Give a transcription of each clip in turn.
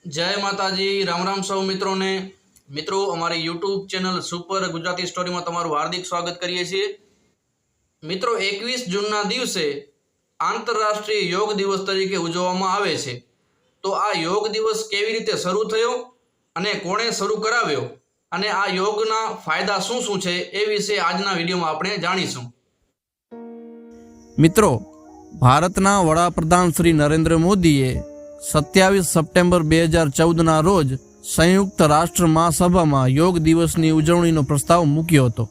जय माताजी। राम राम सौ मित्रों ने। मित्रों अमारी YouTube channel super Gujarati story में तमारुं हार्दिक स्वागत करीए छीए। मित्रों 21 जूनना दिवसे आंतरराष्ट्रीय योग दिवस तरीके उजववामां आवे छे। तो आ योग दिवस केवी रीते शरू थयो अने कोणे शरू कराव्यो अने आ योगना फायदा शुं शुं छे ए विषे आजना विडियोमां आपणे जाणीशुं। मित्रों भारतना वडाप्रधान श्री नरेंद्र मोदीए 27 सप्टेम्बर 2014 रोज संयुक्त राष्ट्र महासभा में योग दिवस की उजवणी प्रस्ताव मूक्यो हतो।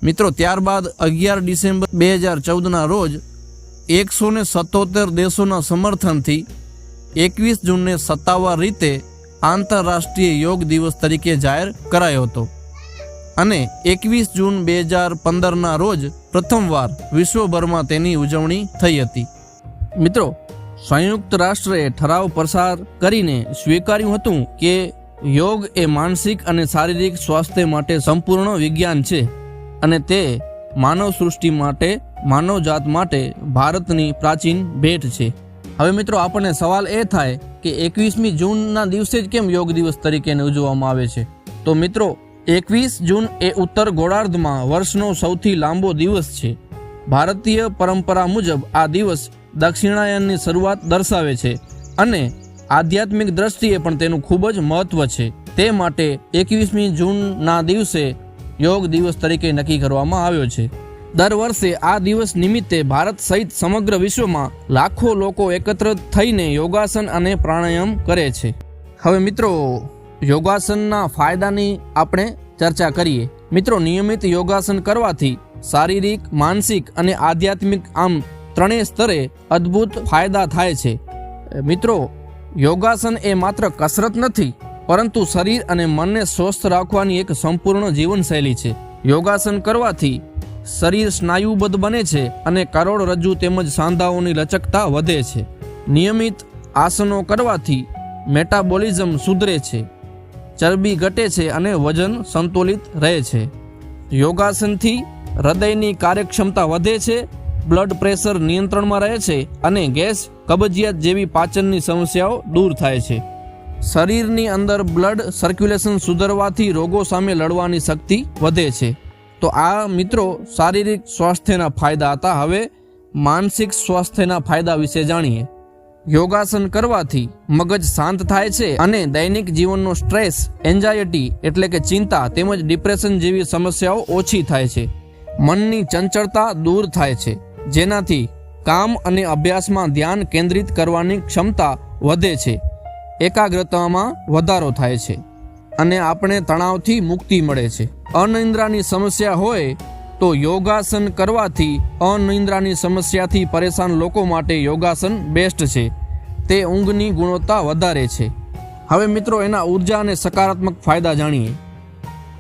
मित्रों त्यारबाद 11 डिसेम्बर 2014 रोज 177 देशों समर्थन थी 21 जून ने सत्तावार रीते आंतरराष्ट्रीय योग दिवस तरीके जाहिर करायो हतो अने 21 जून 2015 रोज प्रथमवार विश्वभर में तेनी उजवणी थई हती। मित्रों संयुक्त राष्ट्रे ठराव पसार करीने स्वीकार्युं हतुं के योग ए मानसिक अने शारीरिक स्वास्थ्य माटे संपूर्ण विज्ञान छे अने ते मानव सृष्टि माटे मानव जात माटे भारतनी प्राचीन भेट छे। हवे मित्रों आपणे सवाल ए थाय के 21मी जूनना दिवसे ज केम योग दिवस तरीके उजववामां आवे छे। तो मित्रों 21 जून ए उत्तर गोळार्धमां वर्षनो सौथी लांबो दिवस छे। भारतीय परंपरा मुजब आ दिवस दक्षिणायननी शरूआत दर्शावे छे अने आध्यात्मिक दृष्टिए पण तेनुं खूब ज महत्व छे। ते माटे 21मी जूनना दिवसे योग दिवस तरीके नक्की करवामां आव्यो छे। दर वर्षे आ दिवस निमित्ते भारत सहित समग्र विश्वमां लाखों लोको एकत्र थईने योगासन अने प्राणायाम करे छे। हवे मित्रों योगासनना फायदानी आपणे चर्चा करीए। मित्रों नियमित योगासन करवाथी शारीरिक मानसिक अने आध्यात्मिक आम त्रणेय स्तरे अद्भुत फायदा थाय छे। मित्रों योगासन ए मात्र कसरत नथी परंतु शरीर अने मनने स्वस्थ राखवानी एक संपूर्ण जीवनशैली छे। योगासन करवाथी शरीर स्नायुबद्ध बने छे अने करोड़रज्जु तेमज सांधाओनी लचकता वधे छे। नियमित आसनो करवाथी मेटाबोलिज्म सुधरे छे, चरबी घटे छे अने वजन संतुलित रहे छे। योगासनथी हृदयनी कार्यक्षमता वधे छे, ब्लड प्रेशर नियंत्रण में रहे छे अने गैस कब्जियत जेवी पाचननी समस्याओं दूर थाय छे। शरीरनी अंदर ब्लड सर्क्युलेशन सुधरवाथी रोगों सामे लड़वानी शक्ति वधे छे। तो आ मित्रों शारीरिक स्वास्थ्यना फायदा हता। हवे मानसिक स्वास्थ्यना फायदा विषे जाणीए। योगासन करवाथी मगज शांत थाय छे अने दैनिक जीवननो स्ट्रेस, एंजायटी एटले के चिंता तेमज डिप्रेशन जेवी समस्याओं ओછી थाय छे। मननी चंचलता दूर थाय छे जेनाथी काम अने अभ्यासमां ध्यान केंद्रित करवानी क्षमता वधे छे, एकाग्रतामां वधारो थाय छे अने आपणे तणावथी मुक्ति मळे छे। अनिद्रानी समस्या होय तो योगासन करवाथी अनिद्रानी समस्याथी परेशान लोको माटे योगासन बेस्ट छे। ते ऊंघनी गुणवत्ता वधारे छे। हवे मित्रों एना ऊर्जा अने सकारात्मक फायदा जाणीए।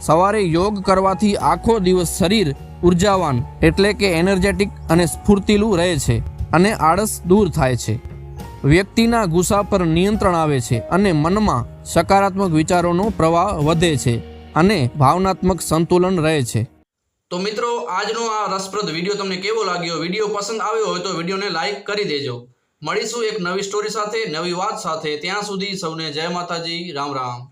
सवारे योग करवाथी आखो दिवस शरीर ऊर्जावान एटले के एनर्जेटिक अने स्फूर्तिलू रहे छे अने आळस दूर थाय छे। व्यक्तिना गुस्सा पर नियंत्रण आवे छे अने मनमा सकारात्मक विचारोनो प्रवाह वधे छे अने भावनात्मक संतुलन रहे छे। तो मित्रों आजनो आ रसप्रद विडियो तमने केवो लाग्यो? विडियो पसंद आव्यो होय तो विडियोने लाइक करी देजो। मळीशुं एक नवी स्टोरी साथे, नवी वात साथे। त्यां सुधी सौने जय माताजी, राम राम।